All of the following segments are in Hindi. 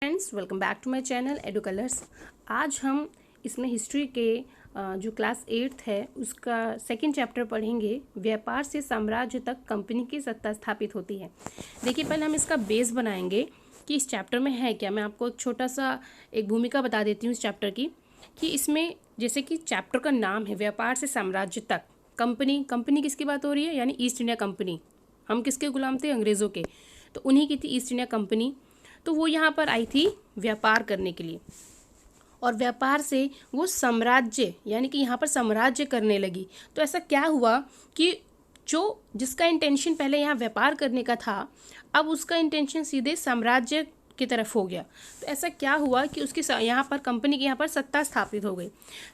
Friends, welcome back to my channel Edu Colours. आज हम इसमें हिस्ट्री के जो क्लास 8th है उसका सेकंड चैप्टर पढ़ेंगे। व्यापार से साम्राज्य तक कंपनी की सत्ता स्थापित होती है। देखिए, पहले हम इसका बेस बनाएंगे कि इस चैप्टर में है क्या। मैं आपको एक छोटा सा एक भूमिका बता देती हूँ इस चैप्टर की, कि इसमें जैसे कि चैप्टर का नाम है व्यापार से साम्राज्य तक कंपनी किसकी बात हो रही है, यानी ईस्ट इंडिया कंपनी। हम किसके गुलाम थे? अंग्रेज़ों के। तो उन्हीं की थी ईस्ट इंडिया कंपनी। तो वो यहाँ पर आई थी व्यापार करने के लिए, और व्यापार से वो साम्राज्य यानी कि यहाँ पर साम्राज्य करने लगी। तो ऐसा क्या हुआ कि जिसका इंटेंशन पहले यहाँ व्यापार करने का था, अब उसका इंटेंशन सीधे साम्राज्य की तरफ हो गया। तो ऐसा क्या हुआ कि उसकी यहाँ पर कंपनी की यहाँ पर सत्ता स्थापित हो गई।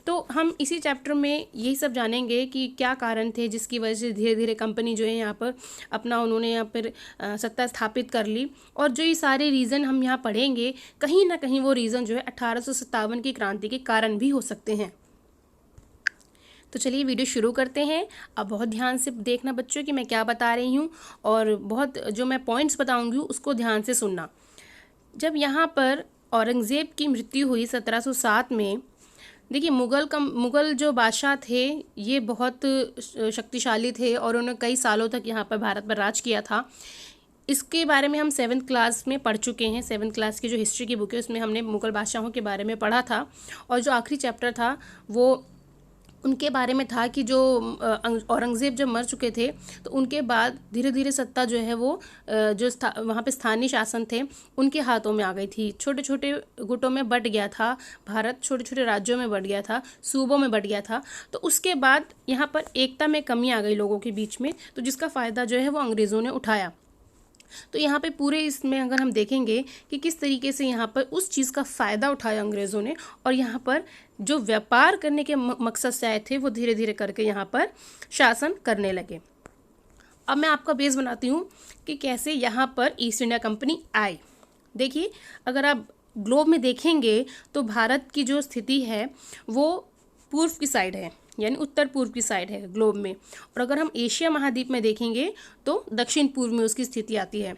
तो हम इसी चैप्टर में यही सब जानेंगे कि क्या कारण थे जिसकी वजह से धीरे धीरे कंपनी जो है यहाँ पर उन्होंने यहाँ पर सत्ता स्थापित कर ली। और जो ये सारे रीज़न हम यहाँ पढ़ेंगे, कहीं ना कहीं वो रीज़न जो है 1857 की क्रांति के कारण भी हो सकते हैं। तो चलिए वीडियो शुरू करते हैं। अब बहुत ध्यान से देखना बच्चों कि मैं क्या बता रही हूँ, और बहुत जो मैं पॉइंट्स बताऊँगी उसको ध्यान से सुनना। जब यहाँ पर औरंगज़ेब की मृत्यु हुई 1707 में, देखिए मुग़ल जो बादशाह थे ये बहुत शक्तिशाली थे और उन्होंने कई सालों तक यहाँ पर भारत पर राज किया था। इसके बारे में हम 7th क्लास में पढ़ चुके हैं। 7th क्लास की जो हिस्ट्री की बुक है उसमें हमने मुग़ल बादशाहों के बारे में पढ़ा था, और जो आखिरी चैप्टर था वो उनके बारे में था कि जो औरंगज़ेब जब मर चुके थे तो उनके बाद धीरे धीरे सत्ता जो है वो वहाँ पे स्थानीय शासन थे उनके हाथों में आ गई थी। छोटे छोटे गुटों में बट गया था भारत, छोटे छोटे राज्यों में बट गया था, सूबों में बट गया था। तो उसके बाद यहाँ पर एकता में कमी आ गई लोगों के बीच में, तो जिसका फ़ायदा जो है वो अंग्रेज़ों ने उठाया। तो यहाँ पे पूरे इसमें अगर हम देखेंगे कि किस तरीके से यहाँ पर उस चीज़ का फ़ायदा उठाया अंग्रेज़ों ने, और यहाँ पर जो व्यापार करने के मकसद से आए थे वो धीरे धीरे करके यहाँ पर शासन करने लगे। अब मैं आपका बेस बनाती हूँ कि कैसे यहाँ पर ईस्ट इंडिया कंपनी आई। देखिए, अगर आप ग्लोब में देखेंगे तो भारत की जो स्थिति है वो पूर्व की साइड है, यानी उत्तर पूर्व की साइड है ग्लोब में। और अगर हम एशिया महाद्वीप में देखेंगे तो दक्षिण पूर्व में उसकी स्थिति आती है।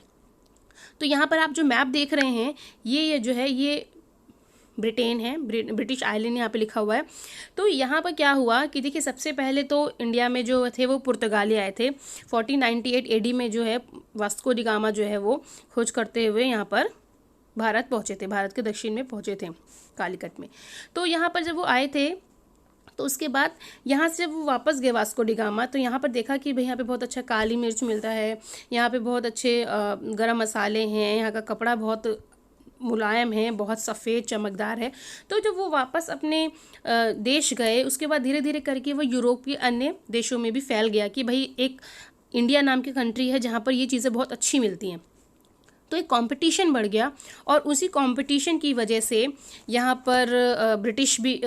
तो यहाँ पर आप जो मैप देख रहे हैं ये जो है ये ब्रिटेन है, ब्रिटिश आइलैंड यहाँ पे लिखा हुआ है। तो यहाँ पर क्या हुआ कि देखिए, सबसे पहले तो इंडिया में जो थे वो पुर्तगाली आए थे। 1498 एडी में जो है वास्को डी गामा जो है वो खोज करते हुए यहाँ पर भारत पहुँचे थे, भारत के दक्षिण में पहुँचे थे कालीकट में। तो यहाँ पर जब वो आए थे तो उसके बाद यहाँ से जब वो वापस गए वास्को डी गामा, तो यहाँ पर देखा कि भाई यहाँ पे बहुत अच्छा काली मिर्च मिलता है, यहाँ पे बहुत अच्छे गरम मसाले हैं, यहाँ का कपड़ा बहुत मुलायम है, बहुत सफ़ेद चमकदार है। तो जब वो वापस अपने देश गए उसके बाद धीरे धीरे करके वो यूरोप के अन्य देशों में भी फैल गया कि भाई एक इंडिया नाम की कंट्री है जहाँ पर ये चीज़ें बहुत अच्छी मिलती हैं। तो एक कंपटीशन बढ़ गया, और उसी कंपटीशन की वजह से यहाँ पर ब्रिटिश भी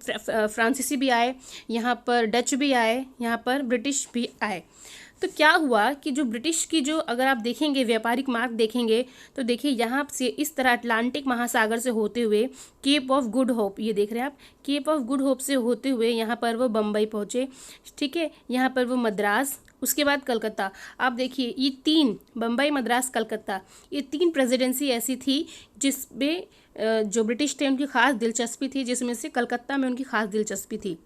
फ्रांसीसी भी आए, यहाँ पर डच भी आए, यहाँ पर ब्रिटिश भी आए। तो क्या हुआ कि जो ब्रिटिश की जो अगर आप देखेंगे व्यापारिक मार्ग देखेंगे तो देखिए यहाँ से इस तरह अटलांटिक महासागर से होते हुए केप ऑफ गुड होप, ये देख रहे हैं आप, केप ऑफ गुड होप से होते हुए यहाँ पर वो बम्बई पहुँचे। ठीक है, यहाँ पर वो मद्रास, उसके बाद कलकत्ता। आप देखिए ये तीन, बम्बई, मद्रास, कलकत्ता, ये तीन प्रेसिडेंसी ऐसी थी जिसमें जो ब्रिटिश थे उनकी खास दिलचस्पी थी, जिसमें से कलकत्ता में उनकी खास दिलचस्पी थी।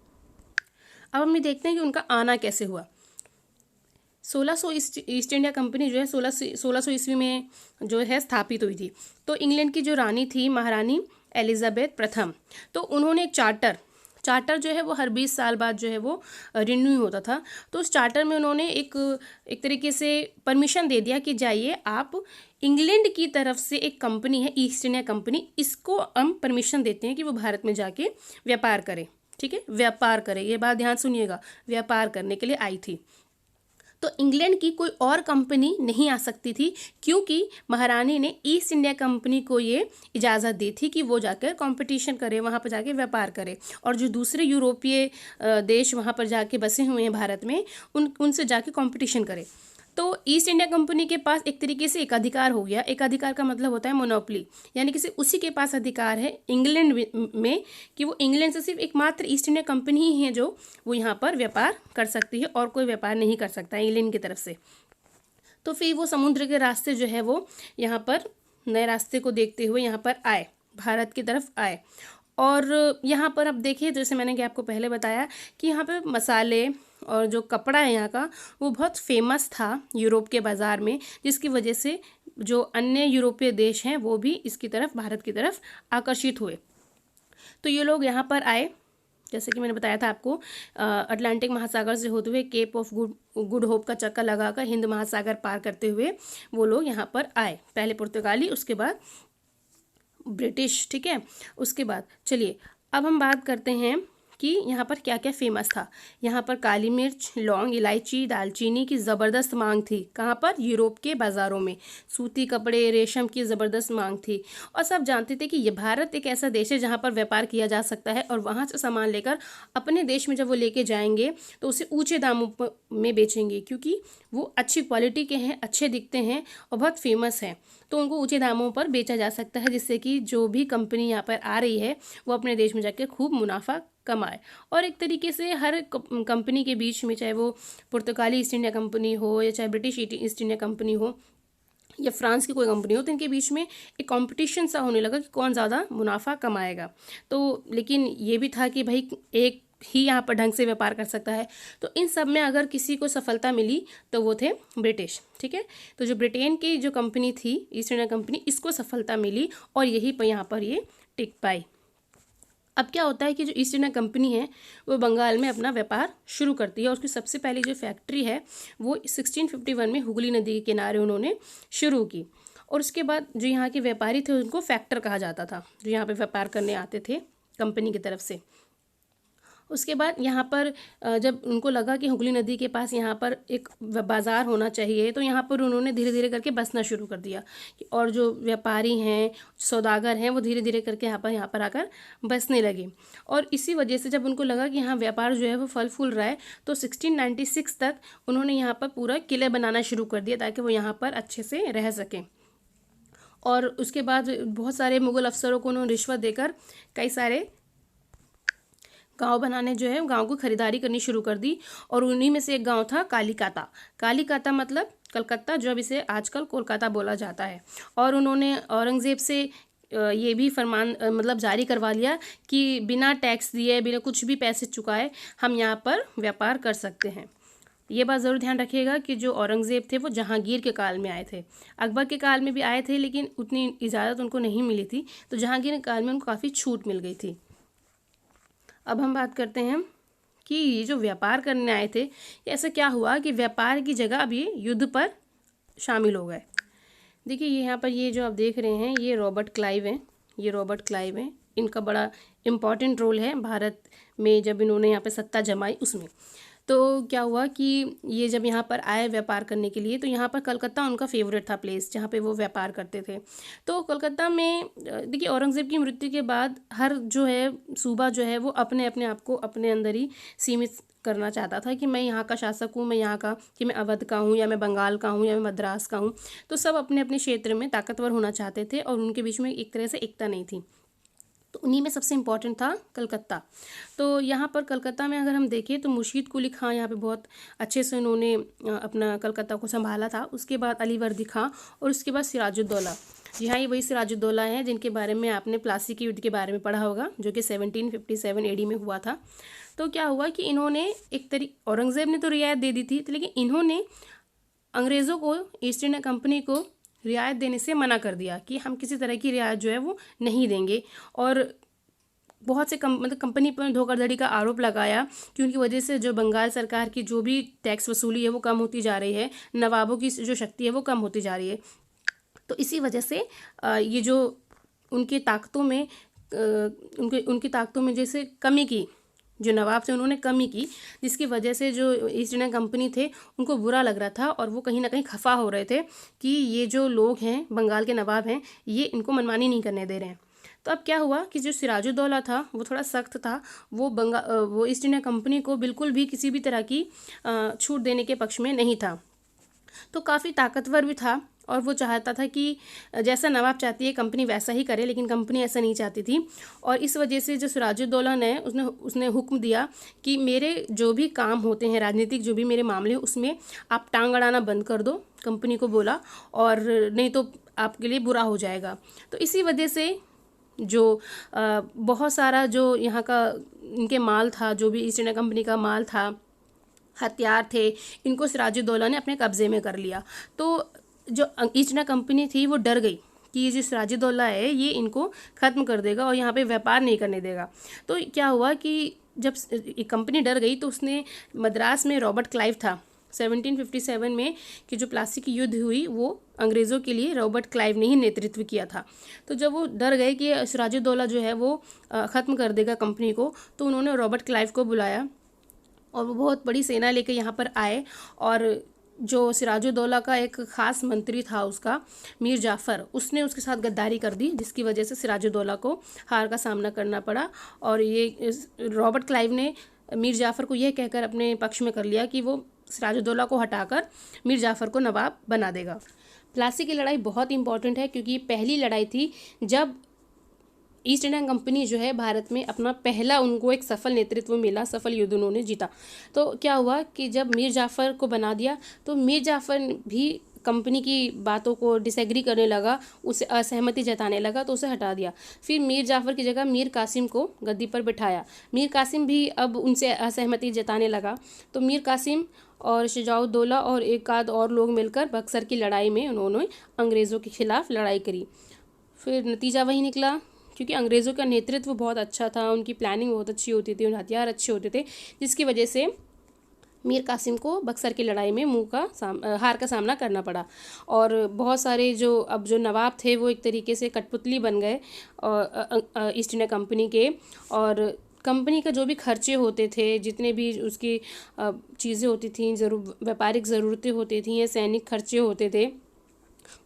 अब हम ये देखते हैं कि उनका आना कैसे हुआ। 1600 ईस्ट इंडिया कंपनी जो है 1600 ईस्वी में जो है स्थापित हुई थी। तो इंग्लैंड की जो रानी थी महारानी एलिजाबेथ प्रथम, तो उन्होंने एक चार्टर जो है वो हर 20 साल बाद जो है वो रिन्यू होता था। तो उस चार्टर में उन्होंने एक तरीके से परमिशन दे दिया कि जाइए आप, इंग्लैंड की तरफ से एक कंपनी है ईस्ट इंडिया कंपनी, इसको हम परमिशन देते हैं कि वो भारत में जाके व्यापार करे। ठीक है, व्यापार करे, ये बात ध्यान सुनिएगा, व्यापार करने के लिए आई थी। तो इंग्लैंड की कोई और कंपनी नहीं आ सकती थी, क्योंकि महारानी ने ईस्ट इंडिया कंपनी को ये इजाज़त दी थी कि वो जाकर कंपटीशन करे, वहाँ पर जाके व्यापार करे, और जो दूसरे यूरोपीय देश वहाँ पर जाके बसे हुए हैं भारत में उनसे जाके कंपटीशन करे। तो ईस्ट इंडिया कंपनी के पास एक तरीके से एकाधिकार हो गया। एकाधिकार का मतलब होता है मोनोपोली, यानी कि उसी के पास अधिकार है इंग्लैंड में कि वो इंग्लैंड से सिर्फ एकमात्र ईस्ट इंडिया कंपनी ही है जो वो यहाँ पर व्यापार कर सकती है, और कोई व्यापार नहीं कर सकता इंग्लैंड की तरफ से। तो फिर वो समुद्र के रास्ते जो है वो यहाँ पर नए रास्ते को देखते हुए यहाँ पर आए, भारत की तरफ आए। और यहाँ पर अब देखिए, जैसे मैंने कि आपको पहले बताया कि यहाँ पे मसाले और जो कपड़ा है यहाँ का वो बहुत फेमस था यूरोप के बाज़ार में, जिसकी वजह से जो अन्य यूरोपीय देश हैं वो भी इसकी तरफ, भारत की तरफ आकर्षित हुए। तो ये लोग यहाँ पर आए, जैसे कि मैंने बताया था आपको, अटलांटिक महासागर से होते हुए केप ऑफ गुड होप का चक्कर लगाकर हिंद महासागर पार करते हुए वो लोग यहाँ पर आए। पहले पुर्तगाली, उसके बाद ब्रिटिश, ठीक है। उसके बाद चलिए अब हम बात करते हैं कि यहाँ पर क्या क्या फेमस था। यहाँ पर काली मिर्च, लौंग, इलायची, दालचीनी की ज़बरदस्त मांग थी। कहाँ पर? यूरोप के बाज़ारों में। सूती कपड़े, रेशम की ज़बरदस्त मांग थी। और सब जानते थे कि ये भारत एक ऐसा देश है जहाँ पर व्यापार किया जा सकता है, और वहाँ से सामान लेकर अपने देश में जब वो लेके जाएंगे तो उसे ऊँचे दामों में बेचेंगे, क्योंकि वो अच्छी क्वालिटी के हैं, अच्छे दिखते हैं और बहुत फेमस हैं, तो उनको ऊँचे दामों पर बेचा जा सकता है, जिससे कि जो भी कंपनी यहाँ पर आ रही है वो अपने देश में जाकर खूब मुनाफा कमाए। और एक तरीके से हर कंपनी के बीच में, चाहे वो पुर्तगाली ईस्ट इंडिया कंपनी हो या चाहे ब्रिटिश ईस्ट इंडिया कंपनी हो या फ्रांस की कोई कंपनी हो, तो इनके बीच में एक कंपटीशन सा होने लगा कि कौन ज़्यादा मुनाफा कमाएगा। तो लेकिन ये भी था कि भाई एक ही यहाँ पर ढंग से व्यापार कर सकता है। तो इन सब में अगर किसी को सफलता मिली तो वो थे ब्रिटिश, ठीक है। तो जो ब्रिटेन की जो कंपनी थी ईस्ट इंडिया कंपनी, इसको सफलता मिली और यही पर यहाँ पर ये टिक पाई। अब क्या होता है कि जो ईस्ट इंडिया कंपनी है वो बंगाल में अपना व्यापार शुरू करती है, और उसकी सबसे पहली जो फैक्ट्री है वो 1651 में हुगली नदी के किनारे उन्होंने शुरू की। और उसके बाद जो यहाँ के व्यापारी थे उनको फैक्टर कहा जाता था, जो यहाँ पे व्यापार करने आते थे कंपनी की तरफ से। उसके बाद यहाँ पर जब उनको लगा कि हुगली नदी के पास यहाँ पर एक बाज़ार होना चाहिए, तो यहाँ पर उन्होंने धीरे धीरे करके बसना शुरू कर दिया। और जो व्यापारी हैं, सौदागर हैं, वो धीरे धीरे करके यहाँ पर आकर बसने लगे। और इसी वजह से जब उनको लगा कि यहाँ व्यापार जो है वो फल फूल रहा है, तो 1696 तक उन्होंने यहाँ पर पूरा किले बनाना शुरू कर दिया ताकि वो यहाँ पर अच्छे से रह सकें। और उसके बाद बहुत सारे मुग़ल अफसरों को उन्होंने रिश्वत देकर कई सारे गांव बनाने जो है गांव को खरीदारी करनी शुरू कर दी। और उन्हीं में से एक गांव था कालीकाता। कालीकाता मतलब कलकत्ता, जो अब इसे आजकल कोलकाता बोला जाता है। और उन्होंने औरंगज़ेब से ये भी फरमान मतलब जारी करवा लिया कि बिना टैक्स दिए, बिना कुछ भी पैसे चुकाए हम यहाँ पर व्यापार कर सकते हैं। ये बात ज़रूर ध्यान रखिएगा कि जो औरंगज़ेब थे वो जहांगीर के काल में आए थे। अकबर के काल में भी आए थे लेकिन उतनी इजाज़त उनको नहीं मिली थी, तो जहांगीर के काल में उनको काफ़ी छूट मिल गई थी। अब हम बात करते हैं कि ये जो व्यापार करने आए थे, ऐसा क्या हुआ कि व्यापार की जगह अब ये युद्ध पर शामिल हो गए। देखिए ये यहाँ पर ये जो आप देख रहे हैं ये रॉबर्ट क्लाइव हैं, ये रॉबर्ट क्लाइव हैं। इनका बड़ा इम्पॉर्टेंट रोल है भारत में जब इन्होंने यहाँ पे सत्ता जमाई उसमें। तो क्या हुआ कि ये जब यहाँ पर आए व्यापार करने के लिए, तो यहाँ पर कलकत्ता उनका फेवरेट था प्लेस जहाँ पे वो व्यापार करते थे। तो कलकत्ता में देखिए औरंगज़ेब की मृत्यु के बाद हर जो है सूबा जो है वो अपने अपने आप को अपने अंदर ही सीमित करना चाहता था कि मैं यहाँ का शासक हूँ, मैं यहाँ का, कि मैं अवध का हूँ या मैं बंगाल का हूँ या मैं मद्रास का हूँ। तो सब अपने अपने क्षेत्र में ताकतवर होना चाहते थे और उनके बीच में एक तरह से एकता नहीं थी। तो उन्हीं में सबसे इम्पॉर्टेंट था कलकत्ता। तो यहाँ पर कलकत्ता में अगर हम देखें तो मुर्शीद कुली खां यहाँ पे बहुत अच्छे से उन्होंने अपना कलकत्ता को संभाला था। उसके बाद अली वर्दी खां और उसके बाद सिराजुद्दौला। जी हाँ, ये वही सिराजुद्दौला हैं जिनके बारे में आपने प्लासी के युद्ध के बारे में पढ़ा होगा, जो कि 1757 AD में हुआ था। तो क्या हुआ कि इन्होंने औरंगज़ेब ने तो रियायत दे दी थी, लेकिन इन्होंने अंग्रेज़ों को, ईस्ट इंडिया कंपनी को रियायत देने से मना कर दिया कि हम किसी तरह की रियायत जो है वो नहीं देंगे। और बहुत से मतलब कंपनी पर धोखाधड़ी का आरोप लगाया कि उनकी वजह से जो बंगाल सरकार की जो भी टैक्स वसूली है वो कम होती जा रही है, नवाबों की जो शक्ति है वो कम होती जा रही है। तो इसी वजह से ये जो उनकी ताकतों में उनकी ताकतों में जैसे कमी की, जो नवाब थे उन्होंने कमी की, जिसकी वजह से जो ईस्ट इंडिया कंपनी थे उनको बुरा लग रहा था और वो कहीं ना कहीं खफा हो रहे थे कि ये जो लोग हैं, बंगाल के नवाब हैं, ये इनको मनमानी नहीं करने दे रहे हैं। तो अब क्या हुआ कि जो सिराजुद्दौला था वो थोड़ा सख्त था, वो ईस्ट इंडिया कंपनी को बिल्कुल भी किसी भी तरह की छूट देने के पक्ष में नहीं था। तो काफ़ी ताकतवर भी था और वो चाहता था कि जैसा नवाब चाहती है कंपनी वैसा ही करे, लेकिन कंपनी ऐसा नहीं चाहती थी। और इस वजह से जो सिराजुद्दौला ने उसने हुक्म दिया कि मेरे जो भी काम होते हैं, राजनीतिक जो भी मेरे मामले हैं, उसमें आप टांग अड़ाना बंद कर दो, कंपनी को बोला, और नहीं तो आपके लिए बुरा हो जाएगा। तो इसी वजह से जो बहुत सारा जो यहाँ का इनके माल था, जो भी ईस्ट इंडिया कंपनी का माल था, हथियार थे, इनको सिराजुद्दौला ने अपने कब्जे में कर लिया। तो जो ईस्ट इंडिया कंपनी थी वो डर गई कि ये जो सिराजुद्दौला है ये इनको ख़त्म कर देगा और यहाँ पे व्यापार नहीं करने देगा। तो क्या हुआ कि जब कंपनी डर गई तो उसने मद्रास में रॉबर्ट क्लाइव था 1757 में कि जो प्लासी की युद्ध हुई वो अंग्रेज़ों के लिए रॉबर्ट क्लाइव ने ही नेतृत्व किया था। तो जब वो डर गए कि सिराजुद्दौला जो है वो ख़त्म कर देगा कंपनी को, तो उन्होंने रॉबर्ट क्लाइव को बुलाया और वो बहुत बड़ी सेना लेकर यहाँ पर आए। और जो सिराजुद्दौला का एक ख़ास मंत्री था उसका मीर जाफ़र, उसने उसके साथ गद्दारी कर दी, जिसकी वजह से सिराजुद्दौला को हार का सामना करना पड़ा। और ये रॉबर्ट क्लाइव ने मीर जाफ़र को यह कहकर अपने पक्ष में कर लिया कि वो सिराजुद्दौला को हटाकर मीर जाफ़र को नवाब बना देगा। प्लासी की लड़ाई बहुत इंपॉर्टेंट है क्योंकि पहली लड़ाई थी जब ईस्ट इंडिया कंपनी जो है भारत में अपना पहला उनको एक सफल नेतृत्व मिला, सफल युद्ध उन्होंने जीता। तो क्या हुआ कि जब मीर जाफ़र को बना दिया तो मीर जाफ़र भी कंपनी की बातों को डिसएग्री करने लगा, उसे असहमति जताने लगा, तो उसे हटा दिया। फिर मीर जाफ़र की जगह मीर कासिम को गद्दी पर बिठाया। मीर कासिम भी अब उनसे असहमति जताने लगा, तो मीर कासिम और शुजाउद्दौला और एक आध और लोग मिलकर बक्सर की लड़ाई में उन्होंने अंग्रेज़ों के खिलाफ लड़ाई करी। फिर नतीजा वही निकला, क्योंकि अंग्रेज़ों का नेतृत्व बहुत अच्छा था, उनकी प्लानिंग बहुत अच्छी होती थी, उनके हथियार अच्छे होते थे, जिसकी वजह से मीर कासिम को बक्सर की लड़ाई में हार का सामना करना पड़ा। और बहुत सारे जो नवाब थे वो एक तरीके से कठपुतली बन गए ईस्ट इंडिया कंपनी के। और कंपनी का जो भी खर्चे होते थे, जितने भी उसकी चीज़ें होती थी, व्यापारिक ज़रूरतें होती थी या सैनिक खर्चे होते थे,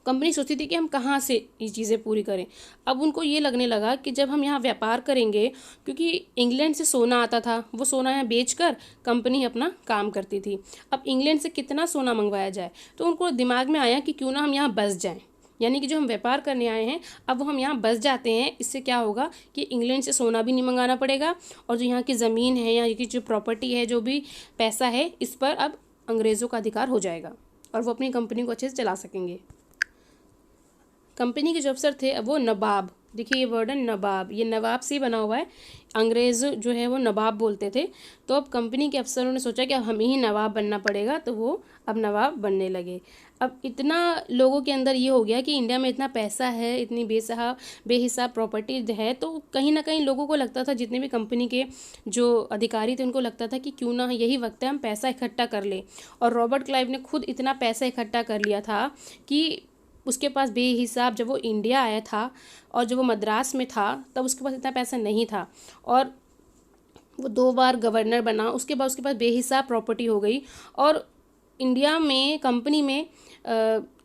कंपनी सोचती थी कि हम कहाँ से ये चीज़ें पूरी करें। अब उनको ये लगने लगा कि जब हम यहाँ व्यापार करेंगे, क्योंकि इंग्लैंड से सोना आता था, वो सोना यहाँ बेचकर कंपनी अपना काम करती थी। अब इंग्लैंड से कितना सोना मंगवाया जाए, तो उनको दिमाग में आया कि क्यों ना हम यहाँ बस जाएं, यानी कि जो हम व्यापार करने आए हैं अब वो हम यहाँ बस जाते हैं। इससे क्या होगा कि इंग्लैंड से सोना भी नहीं मंगाना पड़ेगा और जो यहाँ की ज़मीन है, यहाँ की जो प्रॉपर्टी है, जो भी पैसा है, इस पर अब अंग्रेज़ों का अधिकार हो जाएगा और वो अपनी कंपनी को अच्छे से चला सकेंगे। कंपनी के जो अफसर थे अब वो नवाब, देखिए ये वर्ड है नवाब, ये नवाब से ही बना हुआ है, अंग्रेज़ जो है वो नवाब बोलते थे। तो अब कंपनी के अफसरों ने सोचा कि अब हमें ही नवाब बनना पड़ेगा, तो वो अब नवाब बनने लगे। अब इतना लोगों के अंदर ये हो गया कि इंडिया में इतना पैसा है, इतनी बेहिसाब प्रॉपर्टी है, तो कहीं ना कहीं लोगों को लगता था, जितने भी कंपनी के जो अधिकारी थे उनको लगता था कि क्यों ना यही वक्त है हम पैसा इकट्ठा कर लें। और रॉबर्ट क्लाइव ने खुद इतना पैसा इकट्ठा कर लिया था कि उसके पास बेहिसाब, जब वो इंडिया आया था और जब वो मद्रास में था तब उसके पास इतना पैसा नहीं था और वो 2 बार गवर्नर बना। उसके बाद उसके पास बेहिसाब प्रॉपर्टी हो गई और इंडिया में कंपनी में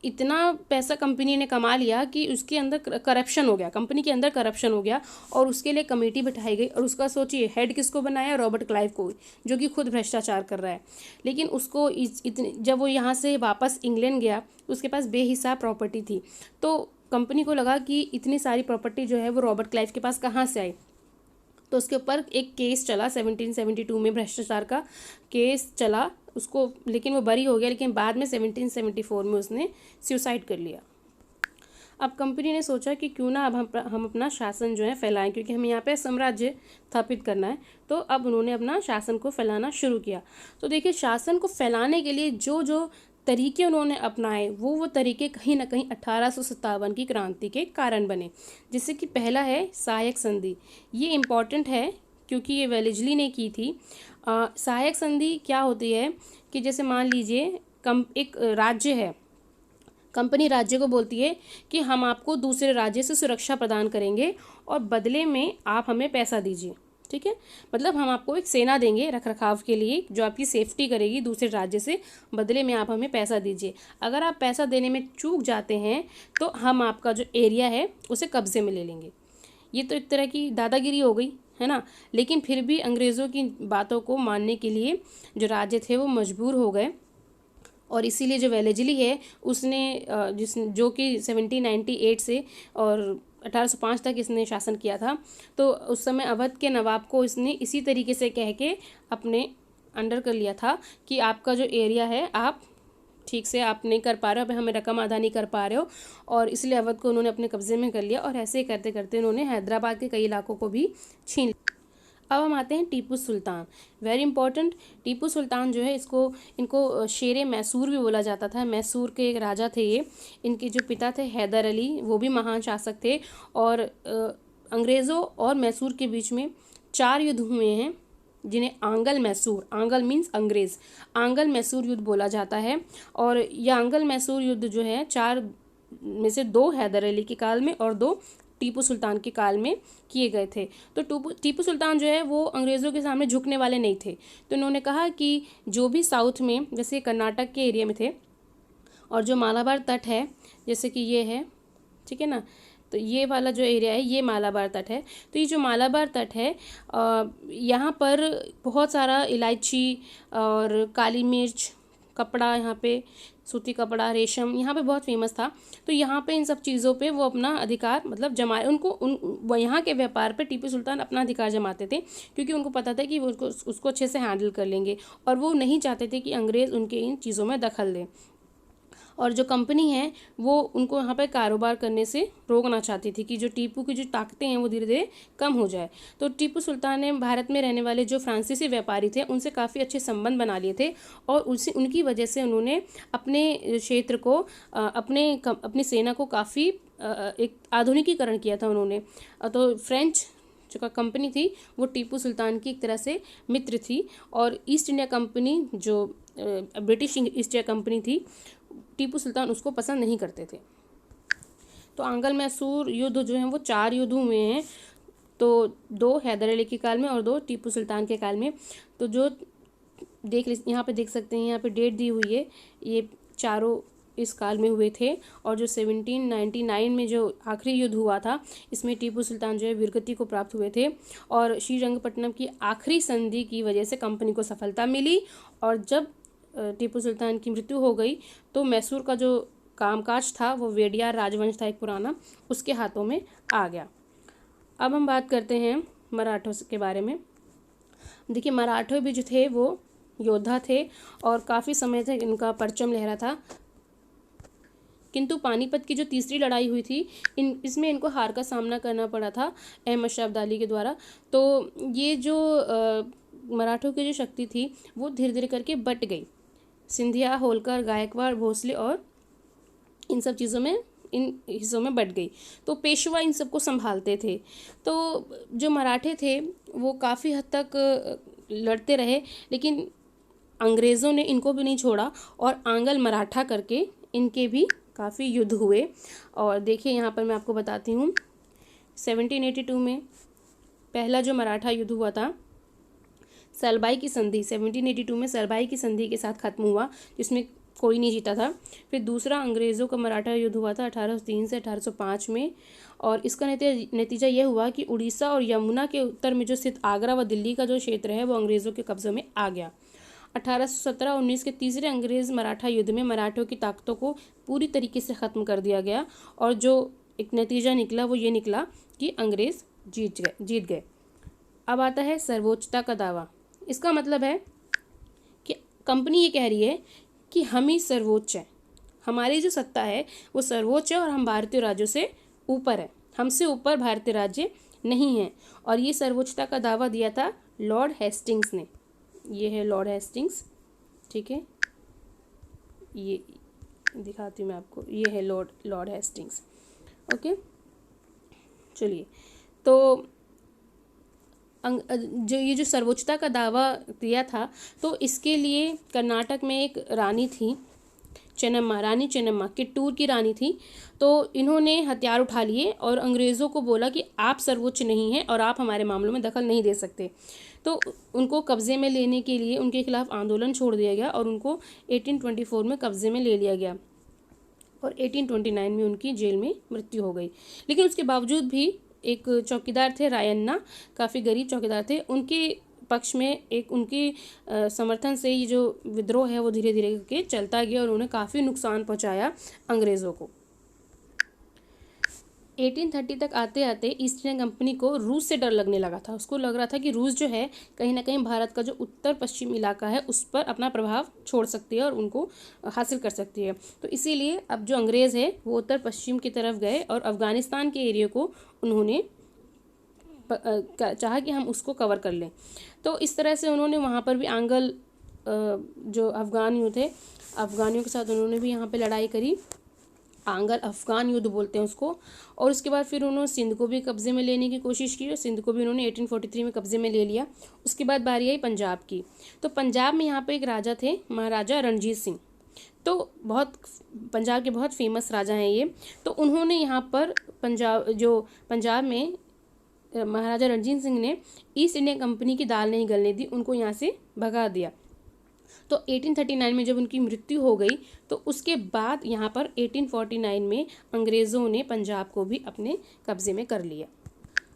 इतना पैसा कंपनी ने कमा लिया कि उसके अंदर करप्शन हो गया, कंपनी के अंदर करप्शन हो गया और उसके लिए कमेटी बिठाई गई। और उसका सोचिए हेड किसको बनाया, रॉबर्ट क्लाइव को, जो कि खुद भ्रष्टाचार कर रहा है। लेकिन उसको जब वो यहाँ से वापस इंग्लैंड गया उसके पास बेहिसाब प्रॉपर्टी थी, तो कंपनी को लगा कि इतनी सारी प्रॉपर्टी जो है वो रॉबर्ट क्लाइव के पास कहाँ से आई। तो उसके ऊपर एक केस चला 1772 में, भ्रष्टाचार का केस चला उसको, लेकिन वो बरी हो गया। लेकिन बाद में 1774 में उसने सुसाइड कर लिया। अब कंपनी ने सोचा कि क्यों ना अब हम अपना शासन जो है फैलाएं, क्योंकि हमें यहाँ पे साम्राज्य स्थापित करना है। तो अब उन्होंने अपना शासन को फैलाना शुरू किया। तो देखिए शासन को फैलाने के लिए जो जो तरीके उन्होंने अपनाए वो तरीके कहीं ना कहीं 1857 की क्रांति के कारण बने। जैसे कि पहला है सहायक संधि। ये इम्पॉर्टेंट है क्योंकि ये वेलेस्ली ने की थी। सहायक संधि क्या होती है कि जैसे मान लीजिए एक राज्य है, कंपनी राज्य को बोलती है कि हम आपको दूसरे राज्य से सुरक्षा प्रदान करेंगे और बदले में आप हमें पैसा दीजिए, ठीक है। मतलब हम आपको एक सेना देंगे रख रखाव के लिए जो आपकी सेफ्टी करेगी दूसरे राज्य से, बदले में आप हमें पैसा दीजिए। अगर आप पैसा देने में चूक जाते हैं तो हम आपका जो एरिया है उसे कब्जे में ले लेंगे। ये तो एक तरह की दादागिरी हो गई, है ना। लेकिन फिर भी अंग्रेज़ों की बातों को मानने के लिए जो राज्य थे वो मजबूर हो गए और इसीलिए जो वेलेस्ली है उसने जो कि 1798 से और 1805 तक इसने शासन किया था। तो उस समय अवध के नवाब को इसने इसी तरीके से कह के अपने अंडर कर लिया था कि आपका जो एरिया है आप ठीक से आप नहीं कर पा रहे हो, हमें रकम अदा नहीं कर पा रहे हो, और इसलिए अवध को उन्होंने अपने कब्जे में कर लिया और ऐसे ही करते करते उन्होंने हैदराबाद के कई इलाकों को भी छीन लिया। अब हम आते हैं टीपू सुल्तान, वेरी इंपॉर्टेंट। टीपू सुल्तान जो है इनको शेरे मैसूर भी बोला जाता था। मैसूर के एक राजा थे ये। इनके जो पिता थे हैदर अली, वो भी महान शासक थे, और अंग्रेज़ों और मैसूर के बीच में 4 युद्ध हुए हैं जिन्हें आंगल मैसूर, आंगल मीन्स अंग्रेज़, आंगल मैसूर युद्ध बोला जाता है। और यह आंगल मैसूर युद्ध जो है 4 में से 2 हैदर अली के काल में और 2 टीपू सुल्तान के काल में किए गए थे। तो टीपू सुल्तान जो है वो अंग्रेज़ों के सामने झुकने वाले नहीं थे। तो इन्होंने कहा कि जो भी साउथ में, जैसे कर्नाटक के एरिया में थे, और जो मालाबार तट है, जैसे कि ये है, ठीक है ना, तो ये वाला जो एरिया है ये मालाबार तट है। तो ये जो मालाबार तट है, यहाँ पर बहुत सारा इलायची और काली मिर्च, कपड़ा, यहाँ पे सूती कपड़ा, रेशम यहाँ पे बहुत फेमस था। तो यहाँ पे इन सब चीज़ों पे वो अपना अधिकार मतलब जमाए, वो यहाँ के व्यापार पे टीपू सुल्तान अपना अधिकार जमाते थे, क्योंकि उनको पता था कि वो उसको अच्छे से हैंडल कर लेंगे, और वो नहीं चाहते थे कि अंग्रेज़ उनके इन चीज़ों में दखल दें। और जो कंपनी है वो उनको यहाँ पर कारोबार करने से रोकना चाहती थी कि जो टीपू की जो ताकतें हैं वो धीरे धीरे कम हो जाए। तो टीपू सुल्तान ने भारत में रहने वाले जो फ्रांसीसी व्यापारी थे उनसे काफ़ी अच्छे संबंध बना लिए थे, और उनकी वजह से उन्होंने अपने क्षेत्र को अपनी सेना को काफ़ी एक आधुनिकीकरण किया था उन्होंने। तो फ्रेंच जो कंपनी थी वो टीपू सुल्तान की एक तरह से मित्र थी, और ईस्ट इंडिया कंपनी जो ब्रिटिश ईस्ट इंडिया कंपनी थी, टीपू सुल्तान उसको पसंद नहीं करते थे। तो आंगल मैसूर युद्ध जो है वो 4 युद्ध हुए हैं, तो 2 हैदर अली के काल में और 2 टीपू सुल्तान के काल में। तो जो यहाँ पे देख सकते हैं, यहाँ पे डेट दी हुई है, ये चारों इस काल में हुए थे। और जो 1799 में जो आखिरी युद्ध हुआ था, इसमें टीपू सुल्तान जो है वीरगति को प्राप्त हुए थे, और श्रीरंगपट्टनम की आखिरी संधि की वजह से कंपनी को सफलता मिली। और जब टीपू सुल्तान की मृत्यु हो गई तो मैसूर का जो कामकाज था, वो वेडियार राजवंश था एक पुराना, उसके हाथों में आ गया। अब हम बात करते हैं मराठों के बारे में। देखिए, मराठे भी जो थे वो योद्धा थे और काफ़ी समय तक इनका परचम लहरा था, किंतु पानीपत की जो तीसरी लड़ाई हुई थी इसमें इनको हार का सामना करना पड़ा था अहमद शाह अब्दाली के द्वारा। तो ये जो मराठों की जो शक्ति थी वो धीरे धीरे करके बट गई। सिंधिया, होलकर, गायकवाड़, भोसले और इन सब चीज़ों में, इन हिस्सों में बट गई। तो पेशवा इन सबको संभालते थे। तो जो मराठे थे वो काफ़ी हद तक लड़ते रहे, लेकिन अंग्रेज़ों ने इनको भी नहीं छोड़ा और आंगल मराठा करके इनके भी काफ़ी युद्ध हुए। और देखिए यहाँ पर मैं आपको बताती हूँ, 1782 में पहला जो मराठा युद्ध हुआ था सलबाई की संधि, 1782 में सलबाई की संधि के साथ खत्म हुआ, जिसमें कोई नहीं जीता था। फिर दूसरा अंग्रेज़ों का मराठा युद्ध हुआ था 1803 से 1805 में, और इसका नतीजा यह हुआ कि उड़ीसा और यमुना के उत्तर में जो स्थित आगरा व दिल्ली का जो क्षेत्र है वो अंग्रेज़ों के कब्जे में आ गया। 1817-19 के तीसरे अंग्रेज़ मराठा युद्ध में मराठों की ताकतों को पूरी तरीके से ख़त्म कर दिया गया, और जो एक नतीजा निकला वो ये निकला कि अंग्रेज़ जीत गए। अब आता है सर्वोच्चता का दावा। इसका मतलब है कि कंपनी ये कह रही है कि हम ही सर्वोच्च हैं, हमारी जो सत्ता है वो सर्वोच्च है और हम भारतीय राज्यों से ऊपर है, हमसे ऊपर भारतीय राज्य नहीं है। और ये सर्वोच्चता का दावा दिया था लॉर्ड हेस्टिंग्स ने। ये है लॉर्ड हेस्टिंग्स, ठीक है, ये दिखाती हूँ मैं आपको, ये है लॉर्ड हेस्टिंग्स। ओके, चलिए, तो ये जो सर्वोच्चता का दावा दिया था, तो इसके लिए कर्नाटक में एक रानी थी चेन्नम्मा, रानी चेन्नम्मा, किट्टूर की रानी थी। तो इन्होंने हथियार उठा लिए और अंग्रेज़ों को बोला कि आप सर्वोच्च नहीं हैं और आप हमारे मामलों में दखल नहीं दे सकते। तो उनको कब्ज़े में लेने के लिए उनके खिलाफ आंदोलन छोड़ दिया गया और उनको 1824 में कब्ज़े में ले लिया गया, और 1829 में उनकी जेल में मृत्यु हो गई। लेकिन उसके बावजूद भी एक चौकीदार थे रायन्ना, काफ़ी गरीब चौकीदार थे, उनके पक्ष में एक उनके समर्थन से ये जो विद्रोह है वो धीरे धीरे करके चलता गया और उन्होंने काफ़ी नुकसान पहुंचाया अंग्रेज़ों को। 1830 तक आते आते ईस्ट इंडिया कंपनी को रूस से डर लगने लगा था। उसको लग रहा था कि रूस जो है कहीं ना कहीं भारत का जो उत्तर पश्चिम इलाका है उस पर अपना प्रभाव छोड़ सकती है और उनको हासिल कर सकती है। तो इसीलिए अब जो अंग्रेज़ है वो उत्तर पश्चिम की तरफ गए और अफ़गानिस्तान के एरिया को उन्होंने चाहा कि हम उसको कवर कर लें। तो इस तरह से उन्होंने वहाँ पर भी आंग्ल जो अफ़गान थे, अफ़गानियों के साथ उन्होंने भी यहाँ पे लड़ाई करी। आंग्ल अफ़गान युद्ध बोलते हैं उसको। और उसके बाद फिर उन्होंने सिंध को भी कब्ज़े में लेने की कोशिश की और सिंध को भी उन्होंने 1843 में कब्ज़े में ले लिया। उसके बाद बारी आई पंजाब की। तो पंजाब में यहाँ पे एक राजा थे, महाराजा रणजीत सिंह। तो बहुत पंजाब के बहुत फेमस राजा हैं ये। तो उन्होंने यहाँ पर पंजाब में महाराजा रणजीत सिंह ने ईस्ट इंडिया कंपनी की दाल नहीं गलने दी, उनको यहाँ से भगा दिया। तो 1839 में जब उनकी मृत्यु हो गई तो उसके बाद यहाँ पर 1849 में अंग्रेज़ों ने पंजाब को भी अपने कब्ज़े में कर लिया।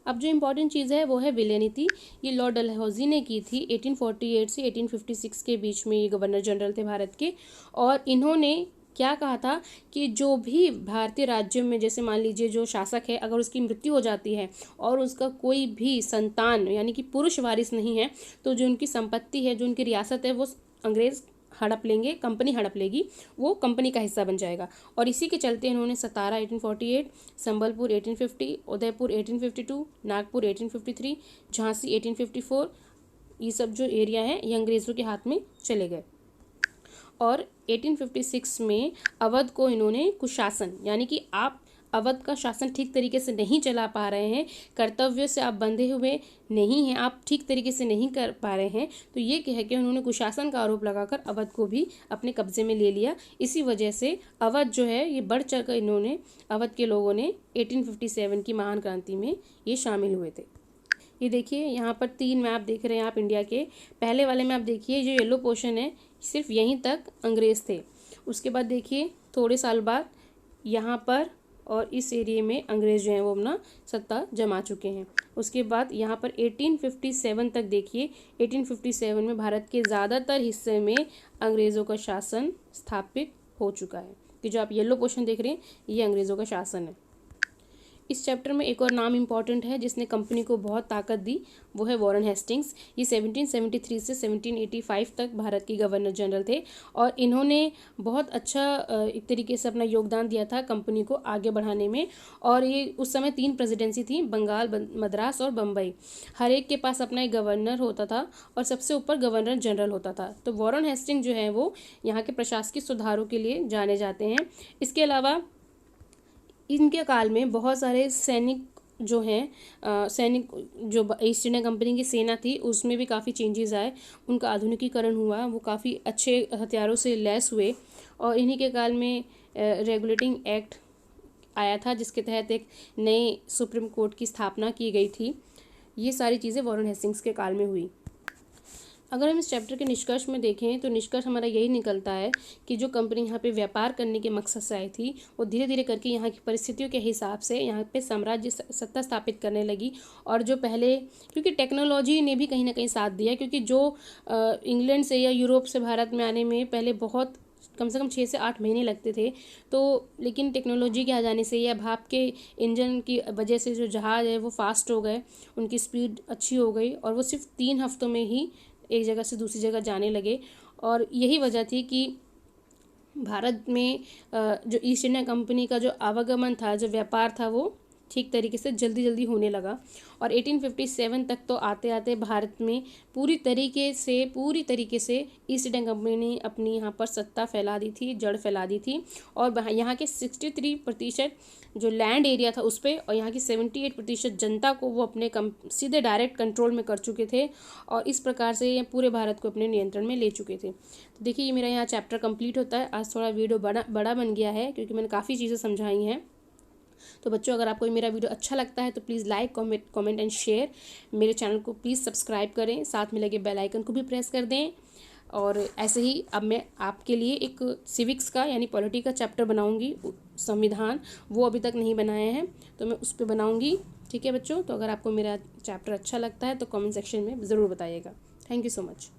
अब जो इम्पॉर्टेंट चीज़ है वो है विलय नीति। ये लॉर्ड डलहौजी ने की थी 1848 से 1856 के बीच में। ये गवर्नर जनरल थे भारत के। और इन्होंने क्या कहा था कि जो भी भारतीय राज्यों में, जैसे मान लीजिए जो शासक है, अगर उसकी मृत्यु हो जाती है और उसका कोई भी संतान यानी कि पुरुष वारिस नहीं है, तो जो उनकी संपत्ति है, जो उनकी रियासत है, वो अंग्रेज़ हड़प लेंगे, कंपनी हड़प लेगी, वो कंपनी का हिस्सा बन जाएगा। और इसी के चलते इन्होंने सतारा 1848, संबलपुर 1850, उदयपुर 1852, नागपुर 1853, झांसी 1854, ये सब जो एरिया हैं ये अंग्रेज़ों के हाथ में चले गए। और 1856 में अवध को इन्होंने कुशासन, यानी कि आप अवध का शासन ठीक तरीके से नहीं चला पा रहे हैं, कर्तव्य से आप बंधे हुए नहीं हैं, आप ठीक तरीके से नहीं कर पा रहे हैं, तो ये कह के उन्होंने कुशासन का आरोप लगाकर अवध को भी अपने कब्जे में ले लिया। इसी वजह से अवध जो है ये बढ़ चढ़ कर इन्होंने, अवध के लोगों ने 1857 की महान क्रांति में ये शामिल हुए थे। ये देखिए यहाँ पर 3 मैप देख रहे हैं आप इंडिया के। पहले वाले में आप देखिए जो येलो पोर्शन है सिर्फ यहीं तक अंग्रेज़ थे। उसके बाद देखिए थोड़े साल बाद यहाँ पर और इस एरिया में अंग्रेज़ जो हैं वो अपना सत्ता जमा चुके हैं। उसके बाद यहाँ पर 1857 तक देखिए, 1857 में भारत के ज़्यादातर हिस्से में अंग्रेज़ों का शासन स्थापित हो चुका है। कि जो आप येलो पोर्शन देख रहे हैं ये अंग्रेज़ों का शासन है। इस चैप्टर में एक और नाम इम्पॉर्टेंट है जिसने कंपनी को बहुत ताकत दी, वो है वॉरेन हेस्टिंग्स। ये 1773 से 1785 तक भारत के गवर्नर जनरल थे और इन्होंने बहुत अच्छा एक तरीके से अपना योगदान दिया था कंपनी को आगे बढ़ाने में। और ये उस समय 3 प्रेसिडेंसी थी, बंगाल, मद्रास और बम्बई। हर एक के पास अपना एक गवर्नर होता था और सबसे ऊपर गवर्नर जनरल होता था। तो वॉरेन हेस्टिंग्स जो है वो यहाँ के प्रशासकीय सुधारों के लिए जाने जाते हैं। इसके अलावा इनके काल में बहुत सारे सैनिक जो हैं, सैनिक जो ईस्ट इंडिया कंपनी की सेना थी उसमें भी काफ़ी चेंजेस आए, उनका आधुनिकीकरण हुआ, वो काफ़ी अच्छे हथियारों से लैस हुए। और इन्हीं के काल में रेगुलेटिंग एक्ट आया था जिसके तहत एक नए सुप्रीम कोर्ट की स्थापना की गई थी। ये सारी चीज़ें वॉरेन हेस्टिंग्स के काल में हुई। अगर हम इस चैप्टर के निष्कर्ष में देखें तो निष्कर्ष हमारा यही निकलता है कि जो कंपनी यहाँ पे व्यापार करने के मकसद से आई थी वो धीरे धीरे करके यहाँ की परिस्थितियों के हिसाब से यहाँ पे साम्राज्य सत्ता स्थापित करने लगी। और जो पहले, क्योंकि टेक्नोलॉजी ने भी कहीं ना कहीं साथ दिया, क्योंकि जो इंग्लैंड से या यूरोप से भारत में आने में पहले बहुत कम से कम 6 से 8 महीने लगते थे, तो लेकिन टेक्नोलॉजी के आ जाने से या भाप के इंजन की वजह से जो जहाज़ है वो फास्ट हो गए, उनकी स्पीड अच्छी हो गई और वो सिर्फ 3 हफ्तों में ही एक जगह से दूसरी जगह जाने लगे। और यही वजह थी कि भारत में जो ईस्ट इंडिया कंपनी का जो आवागमन था, जो व्यापार था, वो ठीक तरीके से जल्दी जल्दी होने लगा। और 1857 तक तो आते आते भारत में पूरी तरीके से ईस्ट इंडिया कंपनी ने अपनी यहाँ पर सत्ता फैला दी थी, जड़ फैला दी थी। और यहाँ के 63% जो लैंड एरिया था उस पर और यहाँ की 78% जनता को वो अपने सीधे डायरेक्ट कंट्रोल में कर चुके थे और इस प्रकार से ये पूरे भारत को अपने नियंत्रण में ले चुके थे। तो देखिए ये मेरा यहाँ चैप्टर कंप्लीट होता है। आज थोड़ा वीडियो बड़ा बन गया है क्योंकि मैंने काफ़ी चीज़ें समझाई हैं। तो बच्चों, अगर आपको मेरा वीडियो अच्छा लगता है तो please like, comment and share. मेरे चैनल को प्लीज़ सब्सक्राइब करें, साथ में लगे बेल आइकन को भी प्रेस कर दें। और ऐसे ही अब मैं आपके लिए एक सिविक्स का यानी पॉलिटी का चैप्टर बनाऊंगी, संविधान, वो अभी तक नहीं बनाए हैं तो मैं उस पर बनाऊंगी। ठीक है बच्चों, तो अगर आपको मेरा चैप्टर अच्छा लगता है तो कमेंट सेक्शन में ज़रूर बताइएगा। Thank you so much.